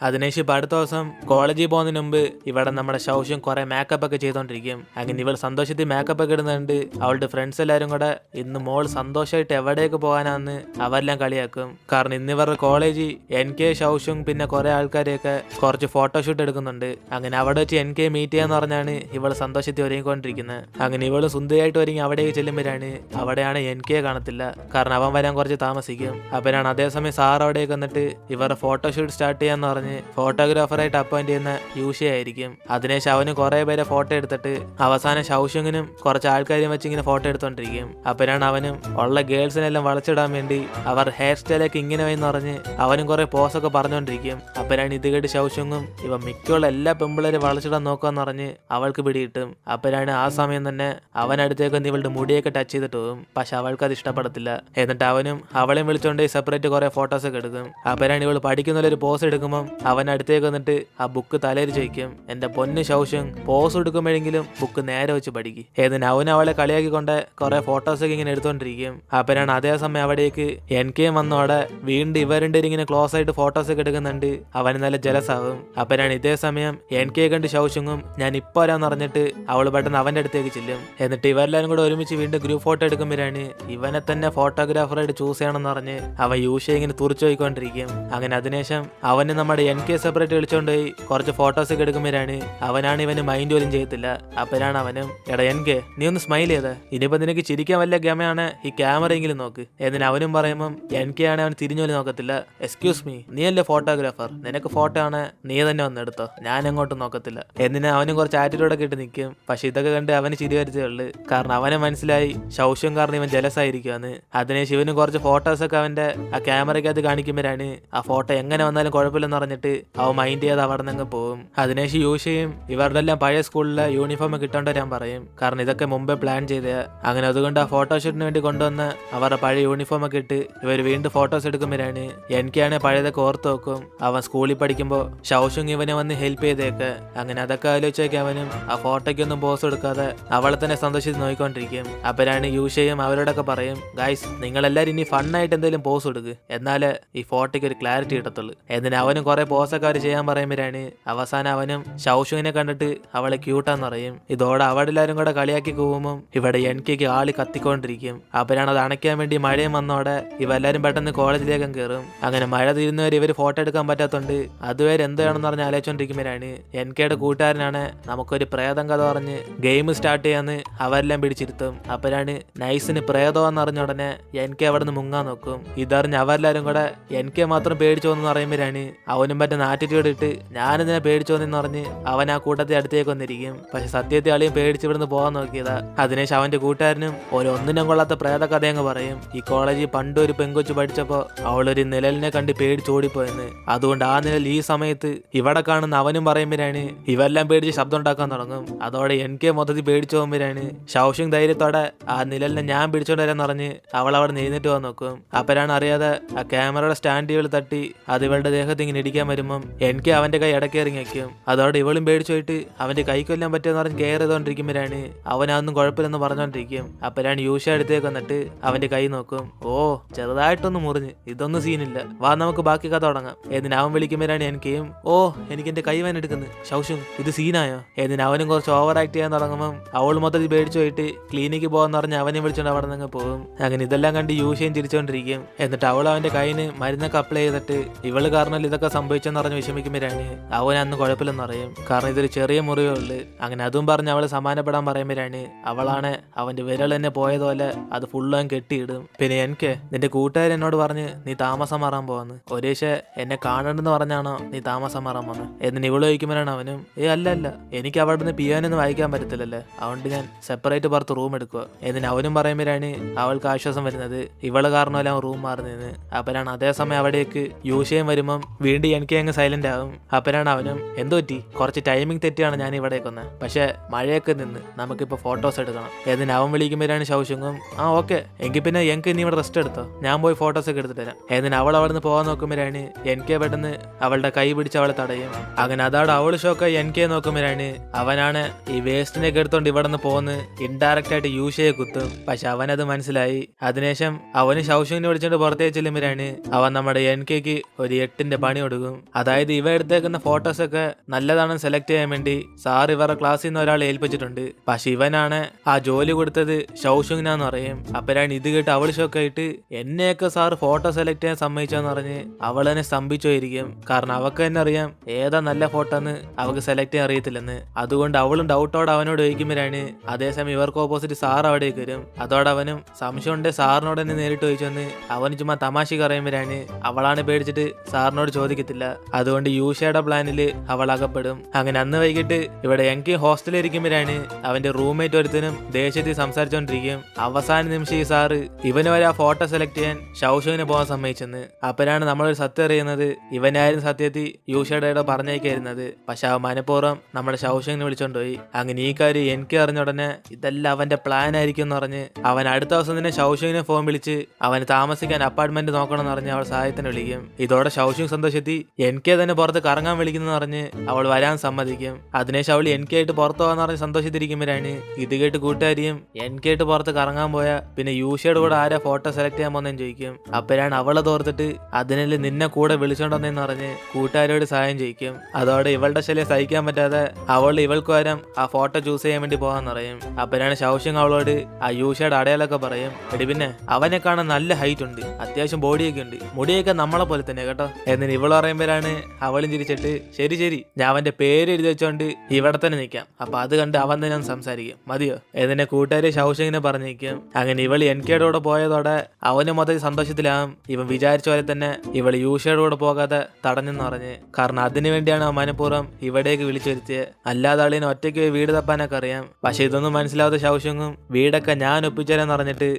അതിനേശം ഇപ്പം അടുത്ത ദിവസം കോളേജിൽ പോകുന്നതിന് മുമ്പ് ഇവിടെ നമ്മുടെ ശൗഷ്യം കുറെ മേക്കപ്പ് ഒക്കെ ചെയ്തോണ്ടിരിക്കും. അങ്ങനെ ഇവൾ സന്തോഷത്തിൽ മേക്കപ്പ് ഒക്കെ ഇടുന്നുണ്ട്. അവളുടെ ഫ്രണ്ട്സ് എല്ലാവരും കൂടെ ഇന്ന് മോൾ സന്തോഷമായിട്ട് എവിടേക്ക് പോകാനാന്ന് അവരെല്ലാം കളിയാക്കും. കാരണം ഇന്ന് ഇവരുടെ കോളേജിൽ NK ശൗഷ്യം പിന്നെ കുറെ ആൾക്കാരെയൊക്കെ കുറച്ച് ഫോട്ടോഷൂട്ട് എടുക്കുന്നുണ്ട്. അങ്ങനെ അവിടെ വെച്ച് NK മീറ്റ് ചെയ്യാന്ന് പറഞ്ഞാണ് ഇവൾ സന്തോഷത്തിൽ ഒരുങ്ങിക്കൊണ്ടിരിക്കുന്നത്. അങ്ങനെ ഇവള് സുന്ദരിയായിട്ട് ഒരുങ്ങി അവിടേക്ക് ചെല്ലുമ്പോഴാണ് അവിടെയാണ് NK കാണത്തില്ല. കാരണം അവൻ വരാൻ കുറച്ച് താമസിക്കും. അപ്പോഴാണ് അതേസമയം സാർ അവിടേക്ക് വന്നിട്ട് ഇവരുടെ ഫോട്ടോഷൂട്ട് സ്റ്റാർട്ട് ചെയ്യാന്ന് പറഞ്ഞ് ഫോട്ടോഗ്രാഫറായിട്ട് അപ്പോയിന്റ് ചെയ്യുന്ന യൂഷയായിരിക്കും. അതിനേശം അവന് കുറെ പേരെ ഫോട്ടോ എടുത്തിട്ട് അവസാനം ശൗഷ്യങ്ങിനും കുറച്ച് ആൾക്കാരെയും വെച്ച് ഇങ്ങനെ ഫോട്ടോ എടുത്തോണ്ടിരിക്കും. അപ്പോഴാണ് അവനും ഉള്ള ഗേൾസിനെല്ലാം വളച്ചിടാൻ വേണ്ടി അവർ ഹെയർ സ്റ്റൈലൊക്കെ ഇങ്ങനെ വന്ന് പറഞ്ഞ് അവനും കുറെ പോസൊക്കെ പറഞ്ഞുകൊണ്ടിരിക്കും. അപ്പോഴാണ് ഇത് കേട്ട് ശൗഷ്യങ്ങും ഇവ മിക്കുള്ള എല്ലാ പെമ്പിളേരും വളച്ചിടാൻ നോക്കാന്ന് പറഞ്ഞ് അവൾക്ക് പിടിയിട്ടും. അപ്പോഴാണ് ആ സമയം തന്നെ അവനടുത്തേക്ക് വന്ന് ഇവളുടെ മുടിയൊക്കെ ടച്ച് ചെയ്തിട്ട് പോകും. പക്ഷെ അവൾക്ക് അത് ഇഷ്ടപ്പെടത്തില്ല. എന്നിട്ട് അവനും അവളെയും വിളിച്ചോണ്ട് സെപ്പറേറ്റ് കുറെ ഫോട്ടോസ് ഒക്കെ എടുക്കും. അപ്പോഴാണ് ഇവൾ പഠിക്കുന്നൊരു പോസ് എടുക്കുമ്പോൾ അവൻ അടുത്തേക്ക് വന്നിട്ട് ആ ബുക്ക് തലയിൽ ചോദിക്കും, എന്റെ പൊന്ന് ശൗഷ്യം പോസ് എടുക്കുമ്പോഴെങ്കിലും ബുക്ക് നേരെ വെച്ച് പഠിക്കും. എന്നിട്ട് അവൻ അവളെ കളിയാക്കിക്കൊണ്ട് കുറെ ഫോട്ടോസ് ഒക്കെ ഇങ്ങനെ എടുത്തോണ്ടിരിക്കും. അപ്പോഴാണ് അതേസമയം അവിടേക്ക് NK വന്നോടെ വീണ്ടും ഇവരുടെ ഇങ്ങനെ ക്ലോസ് ആയിട്ട് ഫോട്ടോസ് ഒക്കെ എടുക്കുന്നുണ്ട്. അവന് നല്ല ജലസാകും. അപ്പോഴാണ് ഇതേ സമയം NK കണ്ട് ശൗഷ്യങ്ങും ഞാൻ ഇപ്പൊ വരാന്ന് പറഞ്ഞിട്ട് അവൾ പെട്ടെന്ന് അവന്റെ അടുത്തേക്ക് ചെല്ലും. എന്നിട്ട് ഇവരെല്ലാരും കൂടെ ഒരുമിച്ച് വീണ്ടും ഗ്രൂപ്പ് ഫോട്ടോ എടുക്കുമ്പോഴാണ് ഇവനെ തന്നെ ഫോട്ടോഗ്രാഫറായിട്ട് ചൂസ് ചെയ്യണമെന്ന് പറഞ്ഞ് അവൻ യൂഷ ഇങ്ങനെ തുറച്ചു പോയിക്കൊണ്ടിരിക്കും. അങ്ങനെ അതിനുശേഷം അവന് നമ്മുടെ NK സെപ്പറേറ്റ് വിളിച്ചോണ്ട് പോയി കുറച്ച് ഫോട്ടോസ് ഒക്കെ എടുക്കുമ്പോഴാണ് അവനാണ് ഇവന് മൈൻഡ് പോലും ചെയ്യത്തില്ല. അപ്പോഴാണ് അവനും എടാ NK നീ ഒന്ന് സ്മൈൽ ചെയ്ത, ഇനിയിപ്പോ നിനക്ക് ചിരിക്കാൻ വല്ല ഗമയാണ് ഈ ക്യാമറ എങ്കിലും നോക്ക്. എന്നിട്ട് അവനും പറയുമ്പം NK ആണ് അവൻ തിരിഞ്ഞോലി നോക്കത്തില്ല. എക്സ്ക്യൂസ് മീ, നീ അല്ലേ ഫോട്ടോഗ്രാഫർ, നിനക്ക് ഫോട്ടോ ആണ്, നീ തന്നെ വന്ന് എടുത്തോ, ഞാൻ അങ്ങോട്ടും നോക്കത്തില്ല. എന്നിട്ട് അവനും കുറച്ച് ആറ്റിറ്റ്യൂഡൊക്കെ ഇട്ട് നിൽക്കും. പക്ഷെ ഇതൊക്കെ കണ്ട് അവന് ചിരി വരത്തേ ഉള്ളു. കാരണം അവനെ മനസ്സിലായി ശൗഷ്യം കാരണം ഇവൻ ജലസായിരിക്കുവാന്ന്. അതിനെ ശിവനും കുറച്ച് ഫോട്ടോസൊക്കെ അവന്റെ ആ ക്യാമറയ്ക്കകത്ത് കാണിക്കുമ്പോഴാണ് ആ ഫോട്ടോ എങ്ങനെ വന്നാലും കുഴപ്പമില്ലെന്ന് പറഞ്ഞിട്ട് അവൻ മൈൻഡ് ചെയ്ത് അവിടെ നിന്ന് പോകും. അതിനേശം യൂഷയും ഇവരുടെ എല്ലാം പഴയ സ്കൂളിലെ യൂണിഫോം കിട്ടേണ്ട വരാൻ പറയും. കാരണം ഇതൊക്കെ മുമ്പേ പ്ലാൻ ചെയ്ത. അങ്ങനെ അതുകൊണ്ട് ആ ഫോട്ടോഷൂട്ടിന് വേണ്ടി കൊണ്ടുവന്ന് അവരുടെ പഴയ യൂണിഫോം ഒക്കെ ഇട്ട് ഇവർ വീണ്ടും ഫോട്ടോസ് എടുക്കുമ്പോഴാണ് NK പഴയതൊക്കെ ഓർത്ത് വെക്കും. അവൻ സ്കൂളിൽ പഠിക്കുമ്പോൾ ശൗഷ്യം ഇവനെ വന്ന് ഹെൽപ്പ് ചെയ്തേക്ക്. അങ്ങനെ അതൊക്കെ ആലോചിച്ചേക്ക് അവനും ആ ഫോട്ടോയ്ക്കൊന്നും പോസ് എടുക്കാതെ അവളെ തന്നെ സന്തോഷിച്ച് നോക്കിക്കൊണ്ടിരിക്കും. അപ്പോഴാണ് യൂഷയും അവരോടൊക്കെ പറയും, ഗൈസ് നിങ്ങളെല്ലാരും ഇനി ഫണ്ണായിട്ട് എന്തെങ്കിലും പോസ് എടുക്ക്, എന്നാലേ ഈ ഫോട്ടോയ്ക്ക് ഒരു ക്ലാരിറ്റി കിട്ടത്തുള്ളൂ. എന്നിട്ട് അവനും കുറെ പോസൊക്കെ അവർ ചെയ്യാൻ പറയുമ്പോഴാണ് അവസാനം അവനും ശൗഷ്യനെ കണ്ടിട്ട് അവളെ ക്യൂട്ടാന്ന് പറയും. ഇതോടെ അവിടെ എല്ലാവരും കൂടെ കളിയാക്കി പോകുമ്പോൾ ഇവിടെ NK ആളി കത്തിക്കൊണ്ടിരിക്കും. അപ്പോഴാണ് അത് അണയ്ക്കാൻ വേണ്ടി മഴയും വന്നോടെ ഇവരെല്ലാരും പെട്ടെന്ന് കോളേജിലേക്കും കയറും. അങ്ങനെ മഴ തീരുന്നവരെ ഇവർ ഫോട്ടോ എടുക്കാൻ പറ്റാത്തോണ്ട് അതുവരെ എന്താണെന്ന് പറഞ്ഞ് ആലോചിച്ചോണ്ടിരിക്കുമ്പോഴാണ് NKയുടെ കൂട്ടുകാരനാണ് നമുക്കൊരു പ്രേതം കഥ പറഞ്ഞ് ഗെയിം സ്റ്റാർട്ട് ചെയ്യാന്ന് അവരെല്ലാം പിടിച്ചിരുത്തും. അപ്പോഴാണ് നൈസിന് പ്രേതമെന്ന് അറിഞ്ഞ ഉടനെ NK അവിടെ നിന്ന് മുങ്ങാൻ നോക്കും. ഇതറിഞ്ഞ് അവരെല്ലാരും കൂടെ NK മാത്രം പേടിച്ചു എന്ന് പറയുമ്പോഴാണ് അവനും പറ്റുന്ന ആറ്റിറ്റ്യൂഡ് ഇട്ട് ഞാനിതിനെ പേടിച്ചു എന്ന് പറഞ്ഞ് അവൻ ആ കൂട്ടത്തെ അടുത്തേക്ക് വന്നിരിക്കും. പക്ഷെ സത്യത്തെ അളിയും പേടിച്ച് ഇവിടുന്ന് പോകാൻ നോക്കിയതാ. അതിനേശം അവന്റെ കൂട്ടുകാരനും ഒന്നിനും കൊള്ളാത്ത പ്രേത കഥയങ്ങ് പറയും. ഈ കോളേജിൽ പണ്ട് ഒരു പെങ്കൊച്ചു പഠിച്ചപ്പോ അവളൊരു നിഴലിനെ കണ്ട് പേടിച്ചോടിപ്പോയെന്ന്. അതുകൊണ്ട് ആ നിഴൽ ഈ സമയത്ത് ഇവിടെ കാണുന്ന അവനും പറയുമ്പോഴാണ് ഇവരെല്ലാം പേടിച്ച് ശബ്ദം ഉണ്ടാക്കാൻ തുടങ്ങും. അതോടെ NK മൊത്തത്തിൽ പേടിച്ചു പോകുമ്പോഴാണ് ശൗഷ്യം ധൈര്യത്തോടെ ആ നിഴലിനെ ഞാൻ പിടിച്ചോണ്ട് വരാന്ന് പറഞ്ഞ് അവൾ അവിടെ എഴുന്നേറ്റ് പോകാൻ നോക്കും. അപ്പോഴാണ് അറിയാതെ ആ ക്യാമറയുടെ സ്റ്റാൻഡുകൾ തട്ടി അത് ഇവളുടെ ദേഹത്ത് ഇങ്ങനെ ഇടിക്കാൻ വരുമ്പം NK അവന്റെ കൈ ഇടയ്ക്ക് ഇറങ്ങി വയ്ക്കും. അതോടെ ഇവളും പേടിച്ചു പോയിട്ട് അവന്റെ കൈ കൊല്ലാൻ പറ്റുമെന്ന് പറഞ്ഞ് കെയർ ചെയ്തോണ്ടിരിക്കുമ്പോഴാണ് അവനൊന്നും കുഴപ്പമില്ലെന്ന് പറഞ്ഞോണ്ടിരിക്കും. അപ്പോഴാണ് യൂഷ അടുത്തേക്ക് വന്നിട്ട് അവന്റെ കൈ നോക്കും. ഓ ചെറുതായിട്ടൊന്ന് മുറിഞ്ഞ്, ഇതൊന്നും സീനില്ല, വാ നമുക്ക് ബാക്കി കഥ തുടങ്ങാം. എന്നിട്ട് അവൻ വിളിക്കുമ്പോഴാണ് NKയും ഓ എനിക്ക് എന്റെ കൈ വേൻ എടുക്കുന്നത് ശൗഷ്യം ഇത് സീനായോ. എന്നിട്ട് അവനും കുറച്ച് ഓവർ ആക്ട് ചെയ്യാൻ തുടങ്ങുമ്പോൾ അവൾ മൊത്തത്തിൽ പേടിച്ചു പോയിട്ട് ക്ലിനിക്ക് പോകാന്ന് പറഞ്ഞ് അവനെ വിളിച്ചോണ്ട് അവിടെ നിന്ന് പോകും. അങ്ങനെ ഇതെല്ലാം കണ്ട് യൂഷയും ചിരിച്ചോണ്ടിരിക്കും. എന്നിട്ട് അവൾ അവന്റെ കൈന് മരുന്നൊക്കെ അപ്ലൈ ചെയ്തിട്ട് ഇവള് കാരണം ഇതൊക്കെ സംഭവിച്ചെന്ന് പറഞ്ഞ് വിഷമിക്കുമ്പോഴാണ് അവൻ അന്ന് കുഴപ്പമില്ലെന്ന് പറയും. കാരണം ഇതൊരു ചെറിയ മുറിവേ ഉള്ളു. അങ്ങനെ അതും പറഞ്ഞ് അവള് സമാനപ്പെടാൻ പറയുമ്പോഴാണ് അവളാണ് അവന്റെ വിരൽ തന്നെ പോയതുപോലെ അത് ഫുള്ളും കെട്ടിയിടും. പിന്നെ എനിക്ക് നിന്റെ കൂട്ടുകാരൻ എന്നോട് പറഞ്ഞ് നീ താമസം മാറാൻ പോവാന്ന്, ഒരേശെ എന്നെ കാണണ്ടെന്ന് പറഞ്ഞാണോ നീ താമസം മാറാൻ വന്ന്. എന്നിട്ട് ഇവള് ചോദിക്കുമ്പോഴാണ് അവനും അല്ല എനിക്ക് അവിടെ നിന്ന് പിയാനൊന്നും വായിക്കാൻ പറ്റത്തില്ലല്ലേ, അതുകൊണ്ട് ഞാൻ സെപ്പറേറ്റ് പുറത്ത് റൂം എടുക്കുക. എന്നിട്ട് അവനും പറയുമ്പോഴാണ് അവൾക്ക് ആശ്വാസം വരുന്നത് ഇവള് കാരണമല്ല റൂം മാറുന്നതെന്ന്. അപ്പോഴാണ് അതേസമയം അവിടേക്ക് യൂഷയും വരുമ്പം വീണ്ടും എനിക്ക് അങ്ങ് സൈലന്റ് ആകും. അപ്പോഴാണ് അവനും എന്തു പറ്റി, കുറച്ച് ടൈമിംഗ് തെറ്റിയാണ് ഞാൻ ഇവിടേക്ക് വന്നത്, പക്ഷെ മഴയൊക്കെ നിന്ന് നമുക്കിപ്പോൾ ഫോട്ടോസ് എടുക്കണം. എന്നിട്ട് അവൻ വിളിക്കുമ്പോഴാണ് ശൗശുങ്ങും ഓക്കെ എങ്കിൽ പിന്നെ എനിക്ക് ഇനി ഇവിടെ റെസ്റ്റ് എടുത്തോ, ഞാൻ പോയി ഫോട്ടോസ് ഒക്കെ എടുത്തിട്ട് തരാം. എന്നിട്ട് അവൾ അവിടെ നിന്ന് പോകാൻ നോക്കുമ്പോഴാണ് എനിക്ക് പെട്ടെന്ന് അവളുടെ കൈ പിടിച്ച് അവളെ തടയും. അങ്ങനെ അതോടെ അവള് ഷോക്കായി എനിക്ക് നോക്കുമ്പോഴാണ് അവനാണ് ഈ വേസ്റ്റിനൊക്കെ എടുത്തോണ്ട് ഇവിടെ നിന്ന് പോന്ന് ഇൻഡയറക്റ്റ് ആയിട്ട് യൂഷയെ കുത്തും. പക്ഷെ അവനത് മനസ്സിലായി. അതിനുശേഷം അവന് ശൗശുവിനെ വിളിച്ചോണ്ട് പുറത്തേക്ക് ചെല്ലുമ്പോഴാണ് അവൻ നമ്മുടെ NKക്ക് ഒരു 8ന്റെ പണി കൊടുക്കും. പോകും. അതായത് ഇവ എടുത്തേക്കുന്ന ഫോട്ടോസൊക്കെ നല്ലതാണെന്ന് സെലക്ട് ചെയ്യാൻ വേണ്ടി സാർ ഇവരുടെ ക്ലാസ്സിൽ നിന്ന് ഒരാളെ ഏൽപ്പിച്ചിട്ടുണ്ട്. പക്ഷെ ഇവനാണ് ആ ജോലി കൊടുത്തത് ഷൗഷുങ്ങിനാന്ന് പറയും. അപ്പോഴാണ് ഇത് കേട്ട് അവൾ ഷോക്കായിട്ട് എന്നെയൊക്കെ സാർ ഫോട്ടോ സെലക്ട് ചെയ്യാൻ സമ്മതിച്ചെന്ന് പറഞ്ഞ് അവൾ തന്നെ സ്തംഭിച്ചുപോയിരിക്കും. കാരണം അവക്ക് തന്നെ അറിയാം ഏതാ നല്ല ഫോട്ടോ എന്ന് അവക്ക് സെലക്ട് ചെയ്യാൻ അറിയത്തില്ലെന്ന്. അതുകൊണ്ട് അവളും ഡൗട്ടോടെ അവനോട് ചോദിക്കുമ്പോഴാണ് അതേസമയം ഇവർക്ക് ഓപ്പോസിറ്റ് സാർ അവിടേക്ക് വരും. അതോടെ അവനും സംശയം ഉണ്ട് സാറിനോട് തന്നെ നേരിട്ട് ചോദിച്ചെന്ന് അവന് ചുമ്മാ തമാശക്ക് അറിയുമ്പോഴാണ് അവളാണ് പേടിച്ചിട്ട് സാറിനോട് ചോദിക്കത്തില്ല. അതുകൊണ്ട് യൂഷയുടെ പ്ലാനിൽ അവൾ അകപ്പെടും. അങ്ങനെ അന്ന് വൈകിട്ട് ഇവിടെ എനിക്ക് ഹോസ്റ്റലിൽ ഇരിക്കുമ്പോഴാണ് അവന്റെ റൂംമേറ്റ് ഒരുത്തനും ദേഷ്യത്തിൽ സംസാരിച്ചോണ്ടിരിക്കും. അവസാന നിമിഷം ഈ സാറ് ഇവന് വരെ ആ ഫോട്ടോ സെലക്ട് ചെയ്യാൻ ഷൗഷുവിന് പോകാൻ സമ്മതിച്ചെന്ന്. അപ്പോഴാണ് നമ്മളൊരു സത്യം അറിയുന്നത് ഇവനായിരുന്നു സത്യത്തിൽ യൂഷയുടെ പറഞ്ഞേക്കായിരുന്നത്. പക്ഷെ അവൻ മനഃപൂർവ്വം നമ്മുടെ ഷൗഷുവിനെ വിളിച്ചോണ്ടുപോയി. അങ്ങനെ ഈ കാര്യം എനിക്ക് അറിഞ്ഞ ഉടനെ ഇതെല്ലാം അവന്റെ പ്ലാൻ ആയിരിക്കും എന്ന് പറഞ്ഞ് അവൻ അടുത്ത ദിവസം തന്നെ ഷൗഷുവിനെ ഫോൺ വിളിച്ച് അവന് താമസിക്കാൻ അപ്പാർട്ട്മെന്റ് നോക്കണമെന്ന് പറഞ്ഞ് അവൾ സഹായത്തിന് വിളിക്കും. ഇതോടെ ഷൗഷും സന്തോഷത്തി എനിക്ക് തന്നെ പുറത്ത് കറങ്ങാൻ വിളിക്കുന്നു പറഞ്ഞ് അവൾ വരാൻ സമ്മതിക്കും. അതിനേശം അവൾ എനിക്കായിട്ട് പുറത്ത് പോകാന്ന് പറഞ്ഞ് സന്തോഷത്തിരിക്കുമ്പോഴാണ് ഇത് കേട്ട് കൂട്ടുകാരിയും എനിക്കായിട്ട് പുറത്ത് കറങ്ങാൻ പോയാ പിന്നെ യൂഷയുടെ കൂടെ ആരാ ഫോട്ടോ സെലക്ട് ചെയ്യാൻ പോകുന്നതെന്ന് ചോദിക്കും. അപ്പോഴാണ് അവളെ തോർത്തിട്ട് അതിനെല്ലാം നിന്നെ കൂടെ വിളിച്ചോണ്ടെന്ന് പറഞ്ഞ് കൂട്ടുകാരോട് സഹായം ചെയ്യിക്കും. അതോടെ ഇവളുടെ ശല്യം സഹിക്കാൻ പറ്റാതെ അവൾ ഇവൾക്ക് വരാം ആ ഫോട്ടോ ചൂസ് ചെയ്യാൻ വേണ്ടി പോകാന്ന് പറയും. അപ്പോഴാണ് ഷൗഷിങ് അവളോട് ആ യൂഷയുടെ അടയാളൊക്കെ പറയും. എടി പിന്നെ അവനെ കാണാൻ നല്ല ഹൈറ്റ് ഉണ്ട്, അത്യാവശ്യം ബോഡിയൊക്കെ ഉണ്ട്, മുടിയൊക്കെ നമ്മളെ പോലെ തന്നെ കേട്ടോ എന്നിട്ട് ഇവൾ പറയുമ്പോഴാണ് അവളും ചിരിച്ചിട്ട് ശരി ശരി ഞാൻ അവന്റെ പേര് എഴുതി വെച്ചോണ്ട് ഇവിടെ തന്നെ നിൽക്കാം, അപ്പൊ അത് കണ്ട് അവൻ തന്നെ സംസാരിക്കും മതിയോ എന്നിനെ കൂട്ടുകാരി ഷൗഷിങ്ങിനെ പറഞ്ഞിരിക്കും. അങ്ങനെ ഇവൾ എൻകെയുടെ കൂടെ പോയതോടെ അവന് മൊത്തത്തിൽ സന്തോഷത്തിലാകും. ഇവൻ വിചാരിച്ച പോലെ തന്നെ ഇവൾ യൂഷയുടെ കൂടെ പോകാതെ തടഞ്ഞെന്ന് പറഞ്ഞ്. കാരണം അതിനു വേണ്ടിയാണ് അവൻ മനഃപൂർവ്വം ഇവിടേക്ക് വിളിച്ചു വരുത്തിയത്. അല്ലാതെ ആളിനെ ഒറ്റയ്ക്ക് വീട് തപ്പാനൊക്കെ അറിയാം. പക്ഷെ ഇതൊന്നും മനസ്സിലാവാത്ത ഷൗഷിങ്ങും വീടൊക്കെ ഞാൻ ഒപ്പിച്ചേരാന്ന് പറഞ്ഞിട്ട്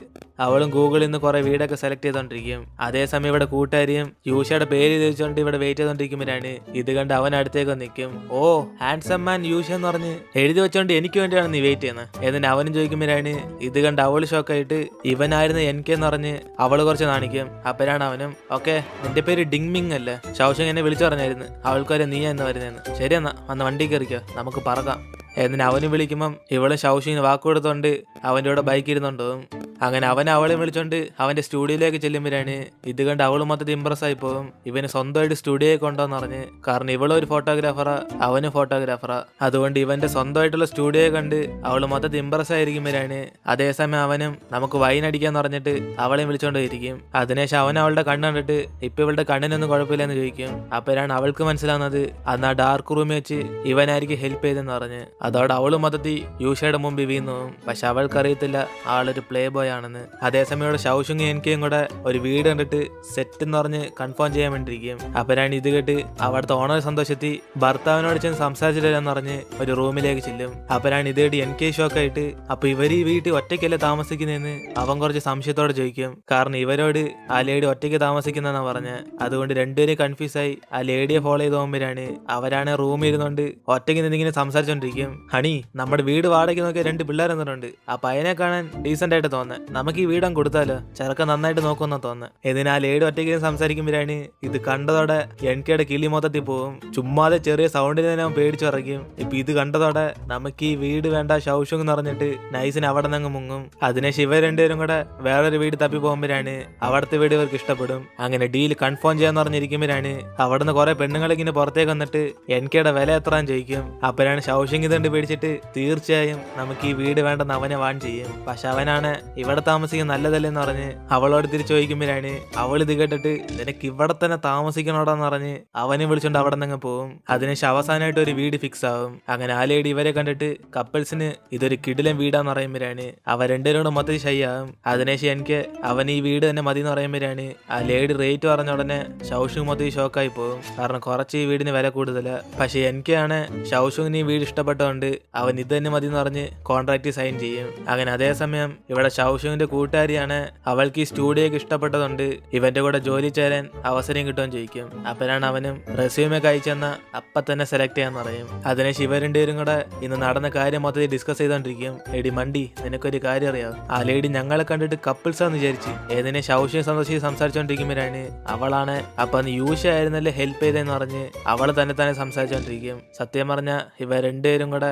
അവളും ഗൂഗിളിൽ നിന്ന് കുറെ വീടൊക്കെ സെലക്ട് ചെയ്തോണ്ടിരിക്കും. അതേസമയം ഇവിടെ കൂട്ടുകാരിയും യൂഷയുടെ പേര് ചോദിച്ചോണ്ട് ഇവിടെ വെയിറ്റ് ചെയ്തോണ്ടിരിക്കുമ്പോഴാണ് ഇത് കണ്ട് അവൻ അടുത്തേക്ക് നിൽക്കും. ഓ ഹാൻഡ്സം മാൻ യൂഷ എന്ന് പറഞ്ഞ് എഴുതി വെച്ചോണ്ട് എനിക്ക് വേണ്ടിയാണ് നീ വെയിറ്റ് ചെയ്യുന്നത് എന്നിട്ട് അവനും ചോദിക്കുമ്പോഴാണ് ഇത് കണ്ട് അവൾ ഷോക്കായിട്ട് ഇവനായിരുന്നു എനിക്കെന്ന് പറഞ്ഞ് അവള് കുറച്ച് നാണിക്കും. അപ്പോഴാണ് അവനും ഓക്കെ നിന്റെ പേര് ഡിങ്മിങ് അല്ലേ, ഷൗഷിങ് എന്നെ വിളിച്ചു പറഞ്ഞായിരുന്നു അവൾക്കൊരു നീ എന്ന് വരുന്നതെന്ന്. ശരിയെന്നാ വന്ന് വണ്ടി കയറിക്കോ നമുക്ക് പറക്കാം എന്നിട്ട് അവന് വിളിക്കുമ്പം ഇവള് ഷൗഷിങ്ങിന് വാക്ക് കൊടുത്തോണ്ട് അവൻ്റെ കൂടെ ബൈക്ക് ഇരുന്നുണ്ടാവും. അങ്ങനെ അവൻ അവളെ വിളിച്ചോണ്ട് അവന്റെ സ്റ്റുഡിയോയിലേക്ക് ചെല്ലുമ്പോഴാണ് ഇത് കണ്ട് അവള് മൊത്തത്തിൽ ഇമ്പ്രസ് ആയി പോകും. ഇവന് സ്വന്തമായിട്ട് സ്റ്റുഡിയോയിൽ കൊണ്ടോന്ന് പറഞ്ഞ്. കാരണം ഇവളൊരു ഫോട്ടോഗ്രാഫറാ അവന് ഫോട്ടോഗ്രാഫറാ. അതുകൊണ്ട് ഇവന്റെ സ്വന്തമായിട്ടുള്ള സ്റ്റുഡിയോ കണ്ട് അവള് മൊത്തത്തിൽ ഇമ്പ്രസ് ആയിരിക്കുമ്പോഴാണ് അതേസമയം അവനും നമുക്ക് വൈൻ അടിക്കാന്ന് പറഞ്ഞിട്ട് അവളെ വിളിച്ചോണ്ട് ഇരിക്കും. അതിനുശേഷം അവൻ അവളുടെ കണ്ണ് കണ്ടിട്ട് ഇപ്പൊ ഇവളുടെ കണ്ണിനൊന്നും കുഴപ്പമില്ലെന്ന് ചോദിക്കും. അപ്പോഴാണ് അവൾക്ക് മനസ്സിലാവുന്നത് അന്ന് ആ ഡാർക്ക് റൂമിൽ വെച്ച് ഇവനായിരിക്കും ഹെൽപ്പ് ചെയ്തെന്ന് പറഞ്ഞ്. അതോടെ അവള് മൊത്തത്തിൽ യൂഷയുടെ മുമ്പിൽ വീണു. പക്ഷെ അവൾക്കറിയത്തില്ല ആളൊരു പ്ലേ ബോയ് ആണെന്ന്. അതേസമയം ഇവിടെ ഷൗഷുങ്ങും എനിക്കും കൂടെ ഒരു വീട് കണ്ടിട്ട് സെറ്റ് എന്ന് പറഞ്ഞ് കൺഫേം ചെയ്യാൻ വേണ്ടിയിരിക്കും. അപ്പോഴാണ് ഇത് കേട്ട് അവിടുത്തെ ഓണർ സന്തോഷത്തി ഭർത്താവിനോട് ചെന്ന് സംസാരിച്ചിട്ടില്ലെന്ന് പറഞ്ഞ് ഒരു റൂമിലേക്ക് ചെല്ലും. അപ്പോഴാണ് ഇത് കേട്ട് എനിക്ക് ഷോക്കായിട്ട് അപ്പൊ ഇവർ ഈ വീട്ടിൽ ഒറ്റയ്ക്കല്ലേ താമസിക്കുന്നതെന്ന് അവൻ കുറച്ച് സംശയത്തോടെ ചോദിക്കും. കാരണം ഇവരോട് ആ ലേഡി ഒറ്റയ്ക്ക് താമസിക്കുന്നതെന്നാ പറഞ്ഞ്. അതുകൊണ്ട് രണ്ടുപേരും കൺഫ്യൂസ് ആയി ആ ലേഡിയെ ഫോളോ ചെയ്ത് പോകുമ്പോഴാണ് അവരാണ് റൂമിൽ ഇരുന്നുകൊണ്ട് ഒറ്റയ്ക്ക് നിന്നിങ്ങനെ സംസാരിച്ചോണ്ടിരിക്കും. ഹണി നമ്മുടെ വീട് വാടകയ്ക്ക് നോക്കിയ 2 പിള്ളേർ എന്നിട്ടുണ്ട്. ആ പയ്യനെ കാണാൻ ഡീസന്റ് ആയിട്ട് തോന്നുന്നത്, നമുക്ക് ഈ വീടം കൊടുത്താലോ ചെറുക്കൻ നന്നായിട്ട് നോക്കുമെന്ന് തോന്നുന്നത്. ഇതിനാൽ ഏട് ഒറ്റയ്ക്ക് സംസാരിക്കുമ്പോഴാണ് ഇത് കണ്ടതോടെ എൻകെയുടെ കിളി മൊത്തത്തിൽ പോവും. ചുമ്മാതെ ചെറിയ സൗണ്ടിൽ തന്നെ അവൻ പേടിച്ചിറക്കും. ഇപ്പൊ ഇത് കണ്ടതോടെ നമുക്ക് ഈ വീട് വേണ്ട ഷൗഷുങ് എന്ന് പറഞ്ഞിട്ട് നൈസിന് അവിടെ നിന്ന് മുങ്ങും. അതിനെ ശിവ രണ്ടുപേരും കൂടെ വേറൊരു വീട് തപ്പി പോകുമ്പോഴാണ് അവിടുത്തെ വീട് ഇവർക്ക് ഇഷ്ടപ്പെടും. അങ്ങനെ ഡീൽ കൺഫേം ചെയ്യാന്ന് പറഞ്ഞിരിക്കുമ്പോഴാണ് അവിടുന്ന് കുറെ പെണ്ണുങ്ങൾ ഇങ്ങനെ പുറത്തേക്ക് വന്നിട്ട് എൻകെയുടെ വില എത്രാന്ന് ചോദിക്കും. അപ്പോഴാണ് ഷൗഷിങ് ഇതുകൊണ്ട് പേടിച്ചിട്ട് തീർച്ചയായും നമുക്ക് ഈ വീട് വേണ്ടെന്ന് അവനെ വാൺ ചെയ്യും. പക്ഷെ അവനാണ് ഇവിടെ താമസിക്കാൻ നല്ലതല്ലെന്ന് പറഞ്ഞ് അവളോട് തിരിച്ചു ചോദിക്കുമ്പോഴാണ് അവൾ ഇത് കേട്ടിട്ട് നിനക്ക് ഇവിടെ തന്നെ താമസിക്കണോടാന്ന് പറഞ്ഞ് അവനെ വിളിച്ചോണ്ട് അവിടെ നിന്ന് പോകും. അതിനുശേഷം അവസാനമായിട്ട് ഒരു വീട് ഫിക്സ് ആവും. അങ്ങനെ ആ ലേഡി ഇവരെ കണ്ടിട്ട് കപ്പിൾസിന് ഇതൊരു കിടിലൻ വീടാന്ന് പറയുമ്പോഴാണ് അവ രണ്ടുപേരും കൂടെ മൊത്തത്തിൽ ഷൈ ആവും. അതിനുശേഷം എനിക്ക് അവൻ ഈ വീട് തന്നെ മതി എന്ന് പറയുമ്പോഴാണ് ആ ലേഡി റേറ്റ് പറഞ്ഞ ഉടനെ ഷൗഷു മൊത്തത്തിൽ ഷോക്കായി പോകും. കാരണം കുറച്ച് ഈ വീടിന് വില കൂടുതലാ. പക്ഷെ എനിക്കാണ് ഷൗഷുവിന് ഈ വീട് ഇഷ്ടപ്പെട്ടതുകൊണ്ട് അവൻ ഇത് തന്നെ മതി എന്ന് പറഞ്ഞ് കോൺട്രാക്ട് സൈൻ ചെയ്യും. അങ്ങനെ അതേസമയം ഇവിടെ ഷൗഷുവിന്റെ കൂട്ടുകാരിയാണ് അവൾക്ക് ഈ സ്റ്റുഡിയോക്ക് ഇഷ്ടപ്പെട്ടതുകൊണ്ട് ഇവന്റെ കൂടെ ജോലി ചേരാൻ അവസരം കിട്ടുമെന്ന് ചോദിക്കും. അപ്പോഴാണ് അവനും റെസ്യൂമൊക്കെ അയച്ചെന്ന അപ്പൊ തന്നെ സെലക്ട് ചെയ്യാന്ന് പറയും. അതിനെ ശിവ രണ്ടുപേരും കൂടെ ഇന്ന് നടന്ന കാര്യം മൊത്തത്തിൽ ഡിസ്കസ് ചെയ്തോണ്ടിരിക്കും. എടി മണ്ടി നിനക്കൊരു കാര്യം അറിയാം, ആ ലേഡി ഞങ്ങളെ കണ്ടിട്ട് കപ്പിൾസാന്ന് വിചാരിച്ച് ഏതിനെ ഷൗഷിയെ സന്തോഷിച്ച് സംസാരിച്ചോണ്ടിരിക്കുമ്പോഴാണ് അവളാണ് അപ്പൊ യൂഷ ആയിരുന്നല്ലേ ഹെൽപ്പ് ചെയ്തെന്ന് പറഞ്ഞ് അവള് തന്നെ സംസാരിച്ചോണ്ടിരിക്കും. സത്യം പറഞ്ഞ ഇവ രണ്ടുപേരും കൂടെ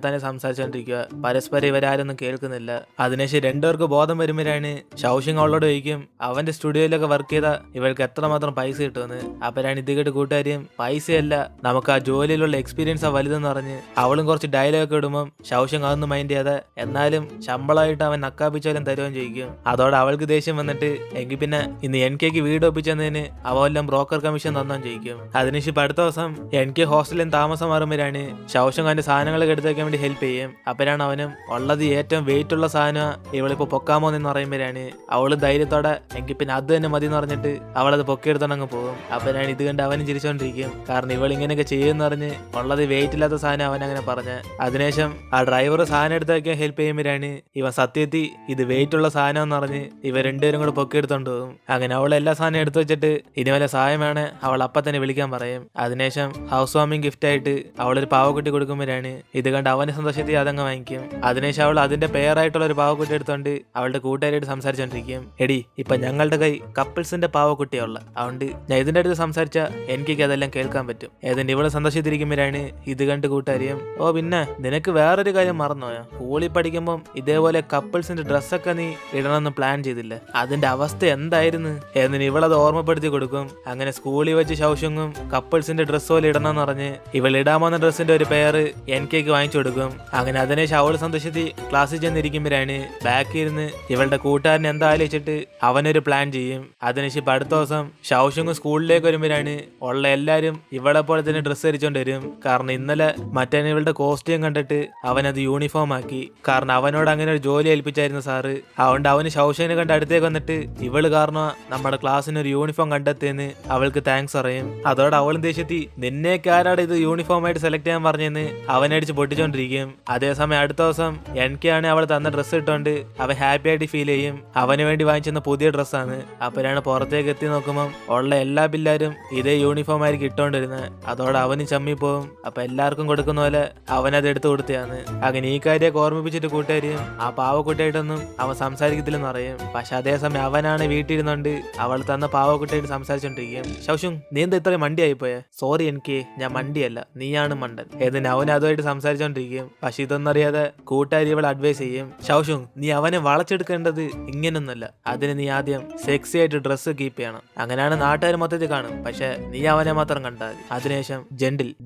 തന്നെ സംസാരിച്ചോണ്ടിരിക്കുക. പരസ്പരം ഇവരാരൊന്നും കേൾക്കുന്നില്ല. അതിനുശേഷം രണ്ടുപേർക്ക് ബോധം വരുമ്പോഴാണ് ഷൗഷിങ് അവളോട് ചോദിക്കും അവന്റെ സ്റ്റുഡിയോയിലൊക്കെ വർക്ക് ചെയ്ത ഇവൾക്ക് എത്രമാത്രം പൈസ കിട്ടുമെന്ന്. അപ്പോഴാണ് ഇത് കേട്ട് കൂട്ടുകാരിയും പൈസയല്ല നമുക്ക് ആ ജോലിയിലുള്ള എക്സ്പീരിയൻസാ വലുതെന്ന് പറഞ്ഞ് അവളും കുറച്ച് ഡയലോഗ് ഇടുമ്പോൾ ഷൗഷിങ് അതൊന്നും മൈൻഡ് ചെയ്യാതെ എന്നാലും ശമ്പളമായിട്ട് അവൻ നക്കാപ്പിച്ചാലും തരുമെന്ന് ചോദിക്കും. അതോടെ അവൾക്ക് ദേഷ്യം വന്നിട്ട് എങ്കിൽ പിന്നെ ഇന്ന് NKക്ക് വീട് ഒപ്പിച്ചതിന് അവെല്ലാം ബ്രോക്കർ കമ്മീഷൻ തന്നാൻ ചോദിക്കും. അതിനുശേഷം അടുത്ത ദിവസം NK ഹോസ്റ്റലിൽ താമസം മാറുമ്പോഴാണ് ഷൗഷിങ് അവന്റെ സാധനങ്ങളൊക്കെ എടുത്ത് വെക്കാൻ വേണ്ടി ഹെൽപ്പ് ചെയ്യും. അപ്പോഴാണ് അവനും ഉള്ളത് ഏറ്റവും വെയിറ്റ് ഉള്ള സാധനം ഇവളിപ്പോ പൊക്കാമോ എന്ന് പറയുമ്പോഴാണ് അവള് ധൈര്യത്തോടെ എങ്കിൽ പിന്നെ അത് തന്നെ മതി എന്ന് പറഞ്ഞിട്ട് അവളത് പൊക്കിയെടുത്തോണ്ടങ്ങ് പോകും. അപ്പോഴാണ് ഇത് കണ്ട് അവനും ചിരിച്ചോണ്ടിരിക്കും. കാരണം ഇവൾ ഇങ്ങനെയൊക്കെ ചെയ്യുമെന്ന് പറഞ്ഞ് ഉള്ളത് വെയിറ്റ് ഇല്ലാത്ത സാധനം അവൻ അങ്ങനെ പറഞ്ഞ്. അതിനുശേഷം ആ ഡ്രൈവർ സാധനം എടുത്ത് വെക്കാൻ ഹെൽപ്പ് ചെയ്യുമ്പോഴാണ് ഇവൻ സത്യത്തിൽ ഇത് വെയിറ്റ് ഉള്ള സാധനം എന്ന് പറഞ്ഞ് ഇവർ രണ്ടുപേരും കൂടെ പൊക്കിയെടുത്തോണ്ട് പോകും. അങ്ങനെ അവൾ എല്ലാ സാധനം എടുത്തു വെച്ചിട്ട് ഇനി വല്ല സഹായം വേണേ അവൾ അപ്പം തന്നെ വിളിക്കാൻ പറയും. അതിനുശേഷം ഹൗസ് വാമിംഗ് ഗിഫ്റ്റ് ആയിട്ട് അവളൊരു പാവക്കുട്ടി കൊടുക്കുമ്പോഴാണ് ഇത് കണ്ട് അവന്റെ സന്തോഷത്തിൽ അതങ്ങ് വാങ്ങിക്കും. അതിനുശേഷം അവൾ അതിന്റെ പേരായിട്ടുള്ള ഒരു പാവക്കുട്ടി എടുത്തോണ്ട് അവളുടെ കൂട്ടുകാരായിട്ട് സംസാരിച്ചോണ്ടിരിക്കും. എടി ഇപ്പൊ ഞങ്ങളുടെ കൈ കപ്പിൾസിന്റെ പാവക്കുട്ടിയുള്ള അതുകൊണ്ട് ഞാൻ ഇതിന്റെ അടുത്ത് സംസാരിച്ച എനിക്ക് അതെല്ലാം കേൾക്കാൻ പറ്റും. ഏതെങ്കിലും ഇവള് സന്തോഷത്തിരിക്കുമ്പോഴാണ് ഇത് കണ്ട് കൂട്ടുകാരിയും ഓ പിന്നെ നിനക്ക് വേറൊരു കാര്യം മറന്നോയോ, സ്കൂളിൽ പഠിക്കുമ്പം ഇതേപോലെ കപ്പിൾസിന്റെ ഡ്രസ്സൊക്കെ നീ ഇടണമെന്ന് പ്ലാൻ ചെയ്തില്ല, അതിന്റെ അവസ്ഥ എന്തായിരുന്നു എന്നിന് ഇവളത് ഓർമ്മപ്പെടുത്തി കൊടുക്കും. അങ്ങനെ സ്കൂളിൽ വെച്ച് ഷൗഷിങ്ങും കപ്പിൾസിന്റെ ഡ്രസ്സ് പോലെ ഇടണമെന്ന് പറഞ്ഞ് ഇവൾ ഇടാമെന്ന ഡ്രസ്സിന്റെ ഒരു പേര് NKക്ക് വാങ്ങിച്ചു കൊടുക്കും. അങ്ങനെ അതിനുശേഷം അവള് സന്തോഷത്തിൽ ക്ലാസ്സിൽ ചെന്നിരിക്കുമ്പോഴാണ് ബാക്കിൽ ഇരുന്ന് ഇവളുടെ കൂട്ടുകാരൻ എന്താ ആലോചിച്ചിട്ട് അവനൊരു പ്ലാൻ ചെയ്യും. അതിനുശേഷം അടുത്ത ദിവസം ഷൗഷിങ് സ്കൂളിലേക്ക് വരുമ്പോഴാണ് ഉള്ള എല്ലാരും ഇവളെ പോലെ തന്നെ ഡ്രസ്സ് ധരിച്ചോണ്ട് വരും. കാരണം ഇന്നലെ മറ്റേ ഇവളുടെ കോസ്റ്റ്യൂം കണ്ടിട്ട് അവനത് യൂണിഫോം ആക്കി. കാരണം അവനോട് അങ്ങനെ ഒരു ജോലി ഏൽപ്പിച്ചായിരുന്നു സാറ്. അതുകൊണ്ട് അവന് ഷൗഷിനെ കണ്ട് അടുത്തേക്ക് വന്നിട്ട് ഇവള് കാരണം നമ്മുടെ ക്ലാസ്സിന് ഒരു യൂണിഫോം കണ്ടെത്തിയെന്ന് അവൾക്ക് താങ്ക്സ് പറയും. അതോടെ അവളും ദേഷ്യത്തി നിന്നേക്ക് ആരാടെ ഇത് യൂണിഫോം ആയിട്ട് സെലക്ട് ചെയ്യാൻ പറഞ്ഞെന്ന് അവനടിച്ച് പൊട്ടിച്ചോണ്ടിരിക്കും. അതേസമയം അടുത്ത ദിവസം NK ആണ് അവൾ തന്ന ഡ്രസ്സ് ഇട്ടോണ്ട് അവൻ ഹാപ്പി ആയിട്ട് ഫീൽ ചെയ്യും. അവന് വേണ്ടി വാങ്ങിച്ചെന്ന പുതിയ ഡ്രസ്സാണ്. അപ്പോഴാണ് പുറത്തേക്ക് എത്തി നോക്കുമ്പോൾ ഉള്ള എല്ലാ പിള്ളേരും ഇതേ യൂണിഫോം ആയിരിക്കും ഇട്ടോണ്ടിരുന്നത്. അതോടെ അവന് ചമ്മിപ്പോവും. അപ്പൊ എല്ലാവർക്കും കൊടുക്കുന്ന പോലെ അവനത് എടുത്തു കൊടുത്തതാണ്. അങ്ങനെ ഈ കാര്യമൊക്കെ ഓർമ്മിപ്പിച്ചിട്ട് കൂട്ടുകാരിയും ആ പാവക്കുട്ടിയായിട്ടൊന്നും അവൻ സംസാരിക്കത്തില്ലെന്ന് പറയും. പക്ഷെ അതേസമയം അവനാണ് വീട്ടിലിരുന്നോണ്ട് അവൾ തന്ന പാവക്കുട്ടിയായിട്ട് സംസാരിച്ചോണ്ടിരിക്കും. ശൗഷും നീ എന്താ ഇത്രയും മണ്ടിയായിപ്പോയെ? സോറി എനിക്ക് ഞാൻ മണ്ടിയല്ല, നീയാണ് മണ്ടൻ എന്നിന് അവൻ അതുമായിട്ട് സംസാരിച്ചോണ്ടിരിക്കും. പക്ഷെ ഇതൊന്നും അറിയാതെ കൂട്ടുകാരി ഇവൾ അഡ്വൈസ് ചെയ്യും. ശൗഷും നീ അവനെ വളച്ചെടുക്കേണ്ടത് ഇങ്ങനൊന്നുമല്ല, അതിന് നീ ആദ്യം സെക്സി ആയിട്ട് ഡ്രസ്സ് കീപ്പ് ചെയ്യണം, അങ്ങനെയാണ് നാട്ടുകാർ മൊത്തത്തിൽ കാണും. പക്ഷെ നീ അവനെ മാത്രം കണ്ടാൽ അതിനുശേഷം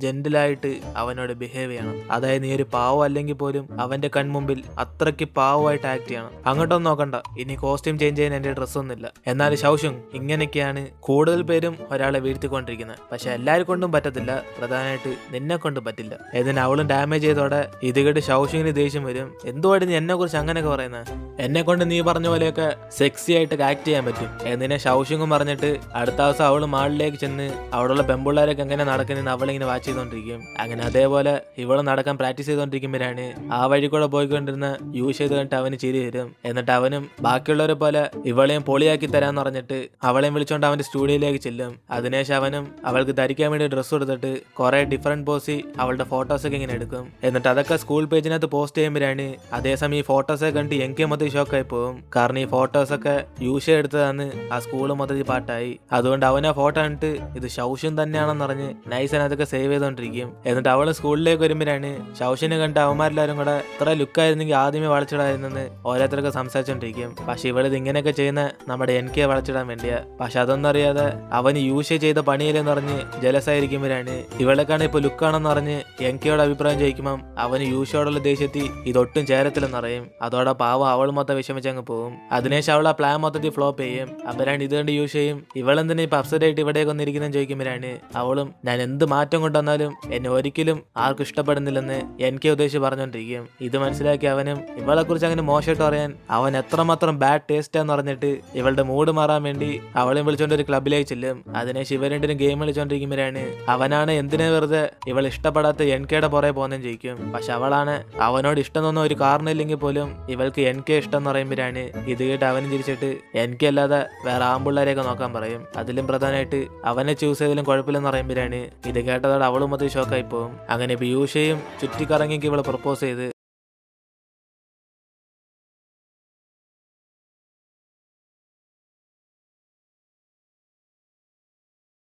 ജെന്റിലായിട്ട് അവനോട് ബിഹേവ് ചെയ്യണം. അതായത് നീ ഒരു പാവം അല്ലെങ്കിൽ പോലും അവന്റെ കൺമുമ്പിൽ അത്രയ്ക്ക് പാവമായിട്ട് ആക്ട് ചെയ്യണം. അങ്ങോട്ടൊന്നും നോക്കണ്ട, ഇനി കോസ്റ്റ്യൂം ചേഞ്ച് ചെയ്യാൻ എന്റെ ഡ്രസ്സൊന്നുമില്ല. എന്നാൽ ശൗഷും ഇങ്ങനെയൊക്കെയാണ് കൂടുതൽ പേരും ഒരാളെ വീഴ്ത്തിക്കൊണ്ടിരിക്കുന്നത്. പക്ഷെ എല്ലാവരും കൊണ്ടും പറ്റത്തില്ല, പ്രധാനമായിട്ട് നിന്നെ കൊണ്ടും പറ്റില്ല. ഇതിന് അവളും ഡാമേജ് ചെയ്തോടെ ഇത് കേട്ട് ശൗഷിങ്ങിന് ദേഷ്യം വരും. എന്തുവായിട്ട് നീ എന്നെ കുറിച്ച് അങ്ങനെയൊക്കെ പറയുന്നത്? എന്നെ കൊണ്ട് നീ പറഞ്ഞ പോലെയൊക്കെ സെക്സി ആയിട്ട് ആക്ട് ചെയ്യാൻ പറ്റും എന്നിനെ ശൗഷിങ്ങും പറഞ്ഞിട്ട് അടുത്ത ദിവസം അവള് മാളിലേക്ക് ചെന്ന് അവിടെയുള്ള പെമ്പിള്ളേരൊക്കെ എങ്ങനെ നടക്കുന്നതെന്ന് അവളിങ്ങനെ വാച്ച് ചെയ്തോണ്ടിരിക്കും. അങ്ങനെ അതേപോലെ ഇവള് നടക്കാൻ പ്രാക്ടീസ് ചെയ്തോണ്ടിരിക്കുമ്പോഴാണ് ആ വഴി കൂടെ പോയിക്കൊണ്ടിരുന്ന യൂസ് ചെയ്ത് കണ്ടിട്ട് അവന് ചിരി വരും. എന്നിട്ട് അവനും ബാക്കിയുള്ളവരെ പോലെ ഇവളെയും പൊളിയാക്കി തരാന്ന് പറഞ്ഞിട്ട് അവളെയും വിളിച്ചോണ്ട് അവന്റെ സ്റ്റുഡിയോയിലേക്ക് ചെല്ലും. അതിനുശേഷം അവനും അവൾക്ക് ധരിക്കാൻ വേണ്ടി ഡ്രസ്സ് കൊടുത്തിട്ട് കുറെ ഡിഫറെന്റ് പോസി അവളുടെ ഫോട്ടോസൊക്കെ ഇങ്ങനെ എടുക്കും. എന്നിട്ട് അതൊക്കെ സ്കൂൾ പേജിനകത്ത് പോസ്റ്റ് ചെയ്യുമ്പോഴാണ് അതേസമയം ഈ ഫോട്ടോസൊക്കെ കണ്ട് എനിക്ക് മൊത്തം ഷോക്കായി പോകും. കാരണം ഈ ഫോട്ടോസൊക്കെ യൂസ് എടുത്തതാണ് ആ സ്കൂള് മൊത്തത്തിൽ പാട്ടായി. അതുകൊണ്ട് അവൻ ആ ഫോട്ടോ കണ്ടിട്ട് ഇത് ശൗഷൻ തന്നെയാണെന്ന് പറഞ്ഞ് നൈസൻ അതൊക്കെ സേവ് ചെയ്തോണ്ടിരിക്കും. എന്നിട്ട് അവള് സ്കൂളിലേക്ക് വരുമ്പോഴാണ് ശൗഷനെ കണ്ട് അവന്മാരെല്ലാരും കൂടെ ഇത്ര ലുക്കായിരുന്നെങ്കിൽ ആദ്യമേ വളച്ചിടായിരുന്നെന്ന് ഓരോരുത്തരൊക്കെ സംസാരിച്ചോണ്ടിരിക്കും. പക്ഷെ ഇവളിത് ഇങ്ങനെയൊക്കെ ചെയ്യുന്ന നമ്മുടെ NK വളച്ചിടാൻ വേണ്ടിയാ. പക്ഷെ അതൊന്നും അറിയാതെ അവന് യൂസ് ചെയ്ത പണിയില്ലെന്ന് പറഞ്ഞ് ജലസായിരിക്കുമ്പോഴാണ് ഇവളെക്കാണ് ഇപ്പൊ ലുക്കാണെന്ന് പറഞ്ഞ് NKയോട് അഭിപ്രായം ചോദിക്കുമ്പം അവന് യൂഷയോടുള്ള ദേഷ്യത്തിൽ ഇതൊട്ടും ചേരത്തില്ലെന്ന് അറിയും. അതോടെ പാവം അവൾ മൊത്തം വിഷമിച്ചങ്ങ് പോകും. അതിനുശേഷം അവൾ ആ പ്ലാൻ മൊത്തത്തിൽ ഫ്ലോപ്പ് ചെയ്യും. അവരാണ് ഇത് കണ്ട് യൂസ് ചെയ്യും. ഇവളെന്തിനാ ഇപ്പൊ അപ്സെറ്റ് ആയിട്ട് ഇവിടേക്ക് വന്നിരിക്കുന്നതെന്ന് ചോദിക്കുമ്പോഴാണ് അവളും ഞാൻ എന്ത് മാറ്റം കൊണ്ടുവന്നാലും എന്നെ ഒരിക്കലും ആർക്കും ഇഷ്ടപ്പെടുന്നില്ലെന്ന് NK ഉദ്ദേശിച്ച് പറഞ്ഞോണ്ടിരിക്കും. ഇത് മനസ്സിലാക്കി അവനും ഇവളെ കുറിച്ച് അങ്ങനെ മോശമായിട്ട് പറയാൻ അവൻ എത്രമാത്രം ബാഡ് ടേസ്റ്റാന്ന് പറഞ്ഞിട്ട് ഇവളുടെ മൂഡ് മാറാൻ വേണ്ടി അവളെയും വിളിച്ചോണ്ട് ഒരു ക്ലബിലേക്ക് ചെല്ലും. അതിനുശേഷം ഇവർ രണ്ടിനും ഗെയിം കളിച്ചോണ്ടിരിക്കുമ്പോഴാണ് അവനാണ് എന്തിനാ വെറുതെ ഇവൾ ഇഷ്ടപ്പെടാത്ത NKയുടെ പുറകെ പോകുന്നതെന്ന് ചോദിക്കും. പക്ഷെ അവളാണ് അവനോട് ഇഷ്ടം തോന്നുന്ന ഒരു കാരണം ഇല്ലെങ്കിൽ പോലും ഇവൾക്ക് NK ഇഷ്ടം എന്ന് പറയുമ്പോഴാണ് ഇത് കേട്ട് അവനും തിരിച്ചിട്ട് NK അല്ലാതെ വേറെ ആമ്പിള്ളേരെയൊക്കെ നോക്കാൻ പറയും. അതിലും പ്രധാനമായിട്ട് അവനെ ചൂസ് ചെയ്തതിലും കുഴപ്പമില്ലെന്ന് പറയുമ്പോഴാണ് ഇത് കേട്ടതോടെ അവളും മൊത്തം ഷോക്കായി പോകും. അങ്ങനെ പീയൂഷയും ചുറ്റിക്കറങ്ങിക്ക് ഇവളെ പ്രപ്പോസ് ചെയ്ത്